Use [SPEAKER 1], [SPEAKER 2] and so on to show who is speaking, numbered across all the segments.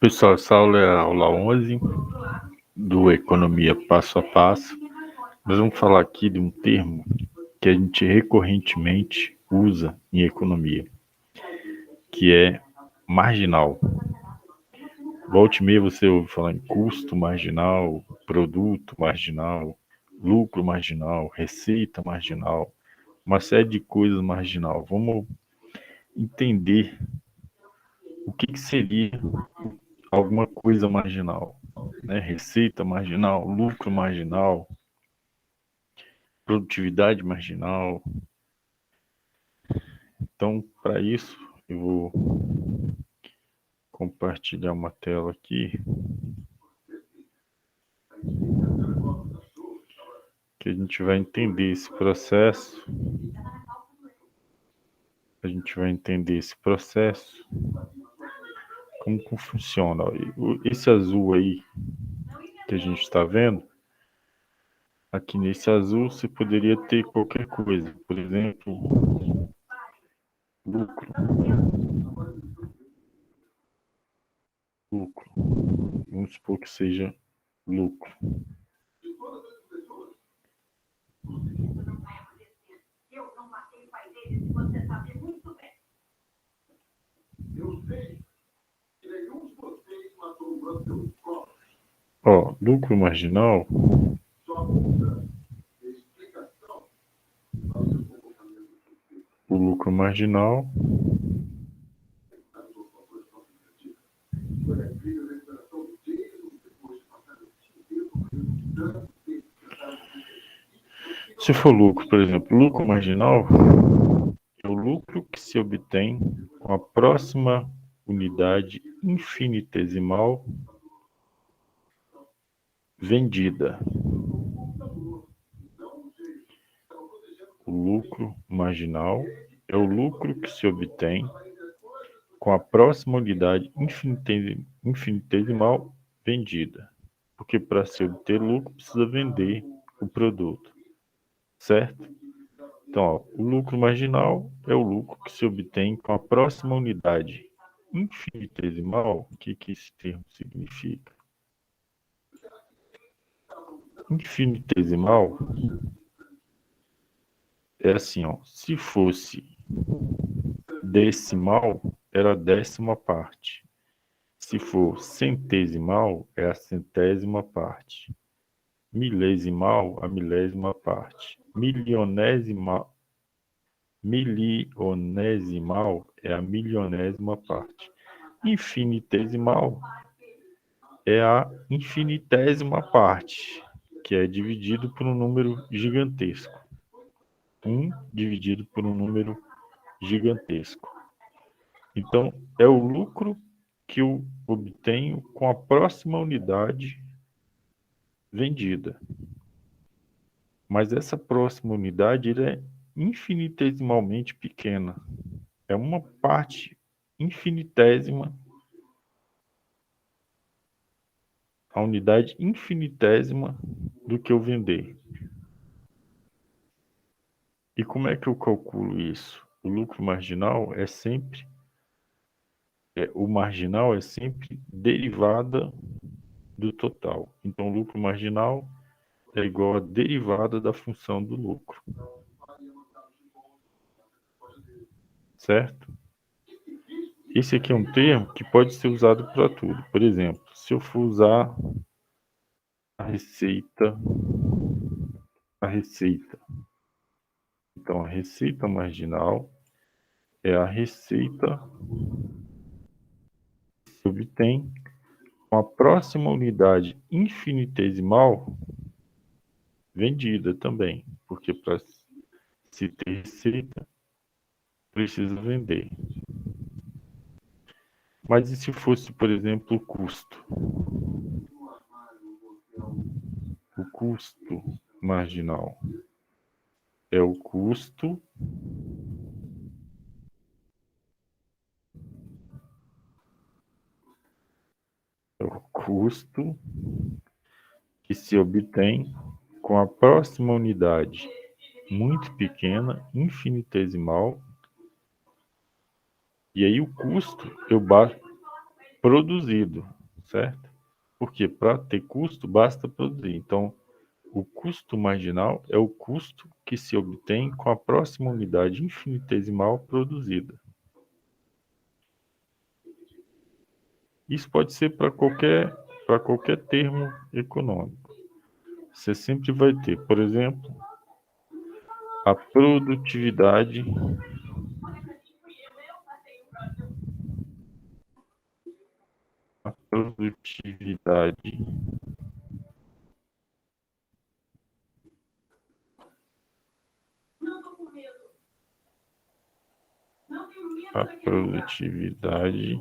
[SPEAKER 1] Pessoal, essa aula é a aula 11 do Economia Passo a Passo. Nós vamos falar aqui de um termo que a gente recorrentemente usa em economia, que é marginal. Volte e meia você ouve falar em custo marginal, produto marginal, lucro marginal, receita marginal, uma série de coisas marginal. Vamos entender o que seria alguma coisa marginal, né? Receita marginal, lucro marginal, produtividade marginal. Então, para isso, eu vou compartilhar uma tela aqui, que a gente vai entender esse processo. Como que funciona. Esse azul aí que a gente está vendo, aqui nesse azul você poderia ter qualquer coisa, por exemplo, lucro, lucro. Vamos supor que seja lucro. Ó, lucro marginal. O lucro marginal se for lucro, por exemplo, lucro marginal é o lucro que se obtém com a próxima unidade infinitesimal vendida. O lucro marginal é o lucro que se obtém com a próxima unidade infinitesimal vendida. Porque para se obter lucro precisa vender o produto, certo? Então, ó, o lucro marginal é o lucro que se obtém com a próxima unidade infinitesimal. O que esse termo significa? Infinitesimal é assim, ó, se fosse decimal, era a décima parte. Se for centesimal, é a centésima parte. Milesimal, a milésima parte. Milionesimal é a milionésima parte. Infinitesimal é a infinitésima parte, que é dividido por um número gigantesco. 1 dividido por um número gigantesco. Então, é o lucro que eu obtenho com a próxima unidade vendida. Mas essa próxima unidade é infinitesimalmente pequena. É uma parte infinitésima, a unidade infinitésima do que eu vender. E como é que eu calculo isso? O lucro marginal o marginal é sempre derivada do total. Então, o lucro marginal é igual a derivada da função do lucro. Certo? Esse aqui é um termo que pode ser usado para tudo. Por exemplo, se eu for usar a receita. Então, a receita marginal é a receita que se obtém com a próxima unidade infinitesimal vendida também, porque para se ter receita, precisa vender. Mas e se fosse, por exemplo, o custo? O custo marginal é o custo que se obtém com a próxima unidade muito pequena, infinitesimal. E aí o custo eu bato. produzido, certo? Porque para ter custo, basta produzir. Então, o custo marginal é o custo que se obtém com a próxima unidade infinitesimal produzida. Isso pode ser para qualquer termo econômico. Você sempre vai ter, por exemplo, a produtividade a produtividade a produtividade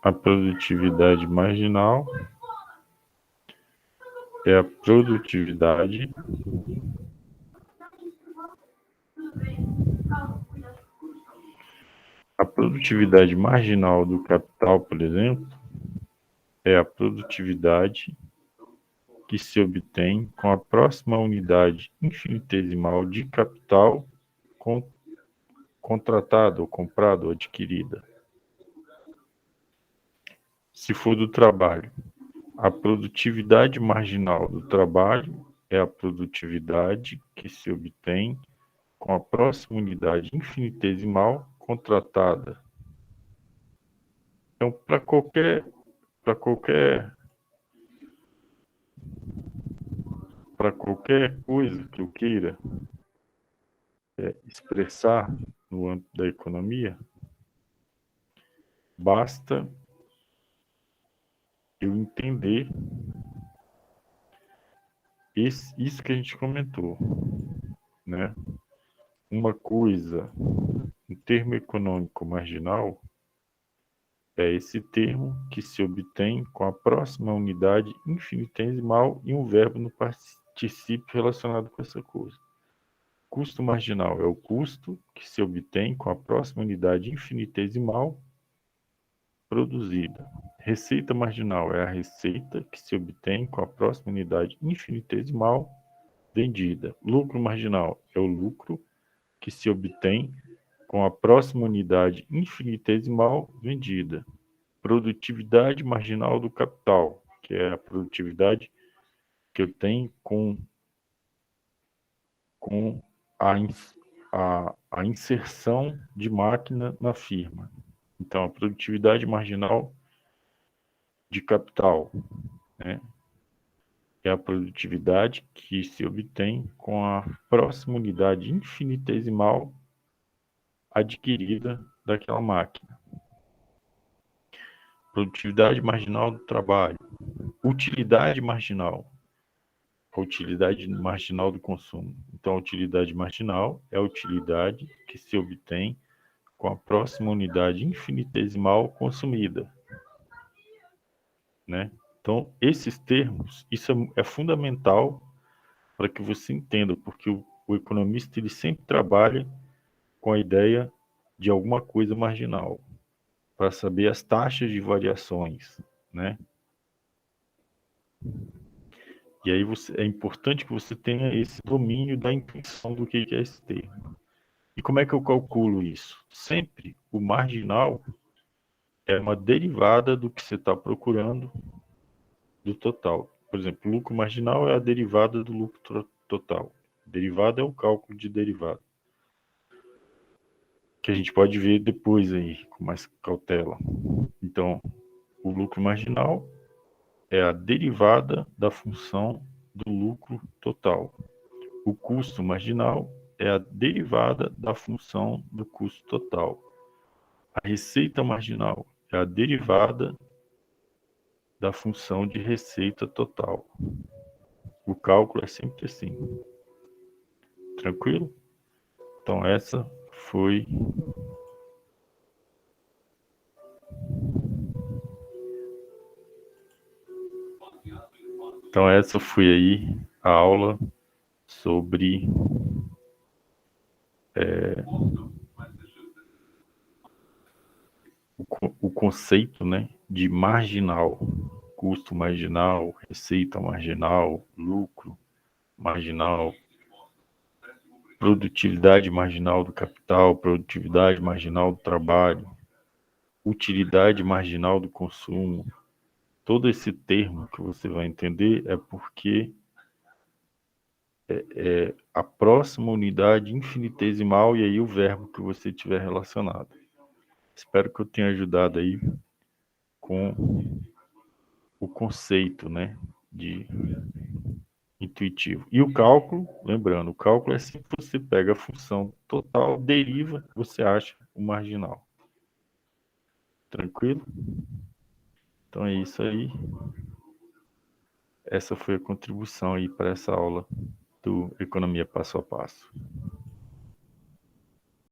[SPEAKER 1] a produtividade marginal é a produtividade marginal do capital, por exemplo, é a produtividade que se obtém com a próxima unidade infinitesimal de capital contratada ou comprada ou adquirida. Se for do trabalho, a produtividade marginal do trabalho é a produtividade que se obtém com a próxima unidade infinitesimal contratada. Então, para qualquer, para qualquer coisa que eu queira expressar no âmbito da economia, basta eu entender isso que a gente comentou, né? Uma coisa, um termo econômico marginal é esse termo que se obtém com a próxima unidade infinitesimal e um verbo no particípio relacionado com essa coisa. Custo marginal é o custo que se obtém com a próxima unidade infinitesimal produzida. Receita marginal é a receita que se obtém com a próxima unidade infinitesimal vendida. Lucro marginal é o lucro que se obtém com a próxima unidade infinitesimal vendida. Produtividade marginal do capital, que é a produtividade que eu tenho com a inserção de máquina na firma. Então, a produtividade marginal de capital, né, é a produtividade que se obtém com a próxima unidade infinitesimal adquirida daquela máquina. Produtividade marginal do trabalho. Utilidade marginal. A utilidade marginal do consumo. Então, a utilidade marginal é a utilidade que se obtém com a próxima unidade infinitesimal consumida, né? Então, esses termos, isso é fundamental para que você entenda, porque o economista ele sempre trabalha com a ideia de alguma coisa marginal, para saber as taxas de variações, né? E aí é importante que você tenha esse domínio da intenção do que é esse termo. E como é que eu calculo isso? Sempre o marginal é uma derivada do que você está procurando do total. Por exemplo, o lucro marginal é a derivada do lucro total. Derivada é o cálculo de derivada, que a gente pode ver depois aí, com mais cautela. Então, o lucro marginal é a derivada da função do lucro total. O custo marginal é a derivada da função do custo total. A receita marginal é a derivada da função de receita total. O cálculo é sempre assim. Tranquilo? Então essa foi aí a aula sobre conceito, né, de marginal, custo marginal, receita marginal, lucro marginal, produtividade marginal do capital, produtividade marginal do trabalho, utilidade marginal do consumo. Todo esse termo que você vai entender é porque é a próxima unidade infinitesimal e aí o verbo que você tiver relacionado. Espero que eu tenha ajudado aí com o conceito, né, de intuitivo. E o cálculo, lembrando, o cálculo é assim que você pega a função total, deriva, você acha o marginal. Tranquilo? Então é isso aí. Essa foi a contribuição aí para essa aula do Economia Passo a Passo.